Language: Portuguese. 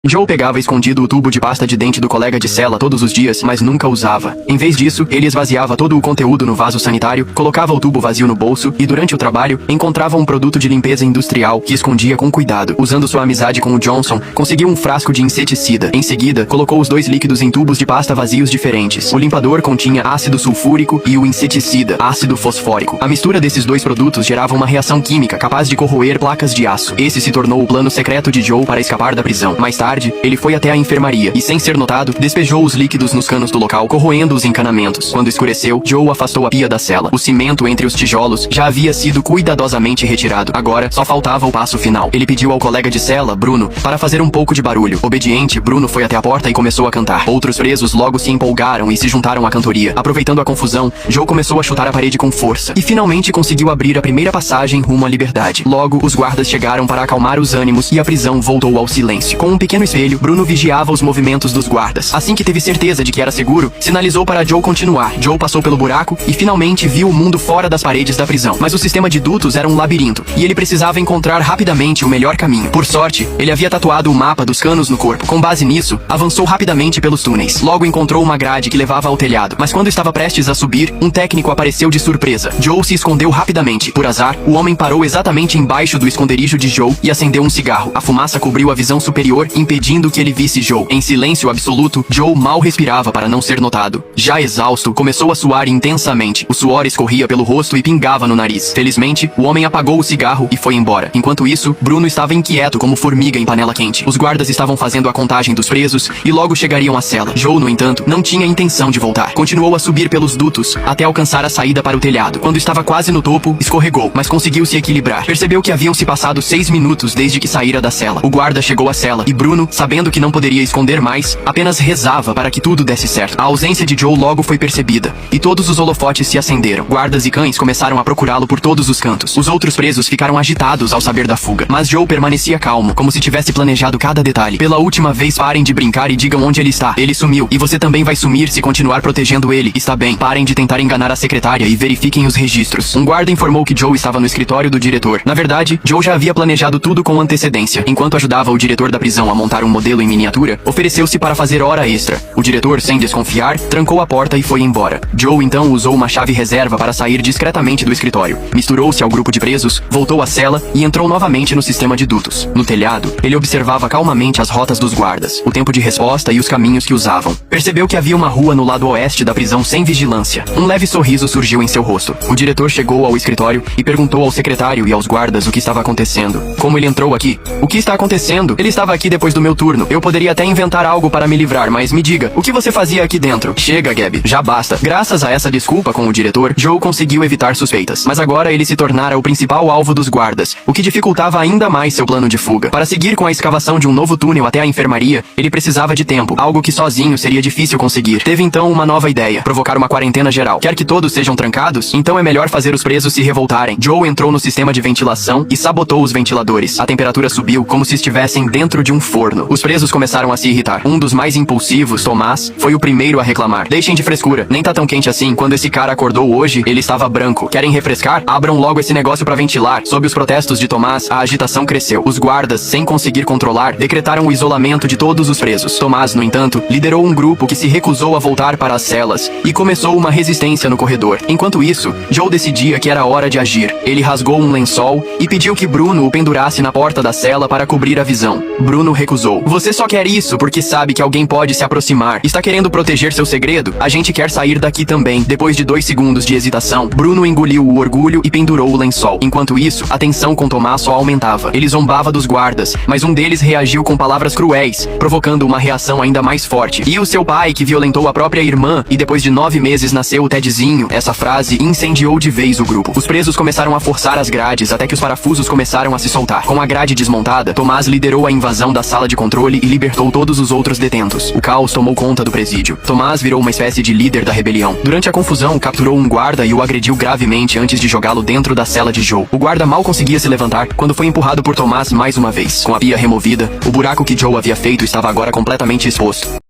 Joe pegava escondido o tubo de pasta de dente do colega de cela todos os dias, mas nunca usava. Em vez disso, ele esvaziava todo o conteúdo no vaso sanitário, colocava o tubo vazio no bolso e, durante o trabalho, encontrava um produto de limpeza industrial que escondia com cuidado. Usando sua amizade com o Johnson, conseguiu um frasco de inseticida. Em seguida, colocou os dois líquidos em tubos de pasta vazios diferentes. O limpador continha ácido sulfúrico e o inseticida, ácido fosfórico. A mistura desses dois produtos gerava uma reação química capaz de corroer placas de aço. Esse se tornou o plano secreto de Joe para escapar da prisão. Mais tarde, ele foi até a enfermaria e, sem ser notado, despejou os líquidos nos canos do local, corroendo os encanamentos. Quando escureceu, Joe afastou a pia da cela. O cimento entre os tijolos já havia sido cuidadosamente retirado. Agora, só faltava o passo final. Ele pediu ao colega de cela, Bruno, para fazer um pouco de barulho. Obediente, Bruno foi até a porta e começou a cantar. Outros presos logo se empolgaram e se juntaram à cantoria. Aproveitando a confusão, Joe começou a chutar a parede com força e finalmente conseguiu abrir a primeira passagem rumo à liberdade. Logo, os guardas chegaram para acalmar os ânimos e a prisão voltou ao silêncio. Com um pequeno espelho, Bruno vigiava os movimentos dos guardas. Assim que teve certeza de que era seguro, sinalizou para Joe continuar. Joe passou pelo buraco e finalmente viu o mundo fora das paredes da prisão. Mas o sistema de dutos era um labirinto e ele precisava encontrar rapidamente o melhor caminho. Por sorte, ele havia tatuado o mapa dos canos no corpo. Com base nisso, avançou rapidamente pelos túneis. Logo encontrou uma grade que levava ao telhado. Mas quando estava prestes a subir, um técnico apareceu de surpresa. Joe se escondeu rapidamente. Por azar, o homem parou exatamente embaixo do esconderijo de Joe e acendeu um cigarro. A fumaça cobriu a visão superior, impedindo que ele visse Joe. Em silêncio absoluto, Joe mal respirava para não ser notado. Já exausto, começou a suar intensamente. O suor escorria pelo rosto e pingava no nariz. Felizmente, o homem apagou o cigarro e foi embora. Enquanto isso, Bruno estava inquieto como formiga em panela quente. Os guardas estavam fazendo a contagem dos presos e logo chegariam à cela. Joe, no entanto, não tinha intenção de voltar. Continuou a subir pelos dutos até alcançar a saída para o telhado. Quando estava quase no topo, escorregou, mas conseguiu se equilibrar. Percebeu que haviam se passado 6 minutos desde que saíra da cela. O guarda chegou à cela e Bruno, sabendo que não poderia esconder mais, apenas rezava para que tudo desse certo. A ausência de Joe logo foi percebida e todos os holofotes se acenderam. Guardas e cães começaram a procurá-lo por todos os cantos. Os outros presos ficaram agitados ao saber da fuga, mas Joe permanecia calmo, como se tivesse planejado cada detalhe. Pela última vez, parem de brincar e digam onde ele está. Ele sumiu e você também vai sumir se continuar protegendo ele. Está bem. Parem de tentar enganar a secretária e verifiquem os registros. Um guarda informou que Joe estava no escritório do diretor. Na verdade, Joe já havia planejado tudo com antecedência. Enquanto ajudava o diretor da prisão a montar um modelo em miniatura, ofereceu-se para fazer hora extra. O diretor, sem desconfiar, trancou a porta e foi embora. Joe então usou uma chave reserva para sair discretamente do escritório. Misturou-se ao grupo de presos, voltou à cela e entrou novamente no sistema de dutos. No telhado, ele observava calmamente as rotas dos guardas, o tempo de resposta e os caminhos que usavam. Percebeu que havia uma rua no lado oeste da prisão sem vigilância. Um leve sorriso surgiu em seu rosto. O diretor chegou ao escritório e perguntou ao secretário e aos guardas o que estava acontecendo. Como ele entrou aqui? O que está acontecendo? Ele estava aqui depois do meu turno. Eu poderia até inventar algo para me livrar, mas me diga, o que você fazia aqui dentro? Chega, Gabi, já basta. Graças a essa desculpa com o diretor, Joe conseguiu evitar suspeitas. Mas agora ele se tornara o principal alvo dos guardas, o que dificultava ainda mais seu plano de fuga. Para seguir com a escavação de um novo túnel até a enfermaria, ele precisava de tempo, algo que sozinho seria difícil conseguir. Teve então uma nova ideia, provocar uma quarentena geral. Quer que todos sejam trancados? Então é melhor fazer os presos se revoltarem. Joe entrou no sistema de ventilação e sabotou os ventiladores. A temperatura subiu como se estivessem dentro de um forno. Os presos começaram a se irritar. Um dos mais impulsivos, Tomás, foi o primeiro a reclamar. Deixem de frescura, nem tá tão quente assim. Quando esse cara acordou hoje, ele estava branco. Querem refrescar? Abram logo esse negócio pra ventilar. Sob os protestos de Tomás, a agitação cresceu. Os guardas, sem conseguir controlar, decretaram o isolamento de todos os presos. Tomás, no entanto, liderou um grupo que se recusou a voltar para as celas e começou uma resistência no corredor. Enquanto isso, Joe decidia que era hora de agir. Ele rasgou um lençol e pediu que Bruno o pendurasse na porta da cela para cobrir a visão. Bruno recusou. Você só quer isso porque sabe que alguém pode se aproximar. Está querendo proteger seu segredo? A gente quer sair daqui também. Depois de 2 segundos de hesitação, Bruno engoliu o orgulho e pendurou o lençol. Enquanto isso, a tensão com Tomás só aumentava. Ele zombava dos guardas, mas um deles reagiu com palavras cruéis, provocando uma reação ainda mais forte. E o seu pai, que violentou a própria irmã, e depois de 9 meses nasceu o Tedzinho. Essa frase incendiou de vez o grupo. Os presos começaram a forçar as grades até que os parafusos começaram a se soltar. Com a grade desmontada, Tomás liderou a invasão da sala de controle e libertou todos os outros detentos. O caos tomou conta do presídio. Tomás virou uma espécie de líder da rebelião. Durante a confusão, capturou um guarda e o agrediu gravemente antes de jogá-lo dentro da cela de Joe. O guarda mal conseguia se levantar quando foi empurrado por Tomás mais uma vez. Com a pia removida, o buraco que Joe havia feito estava agora completamente exposto.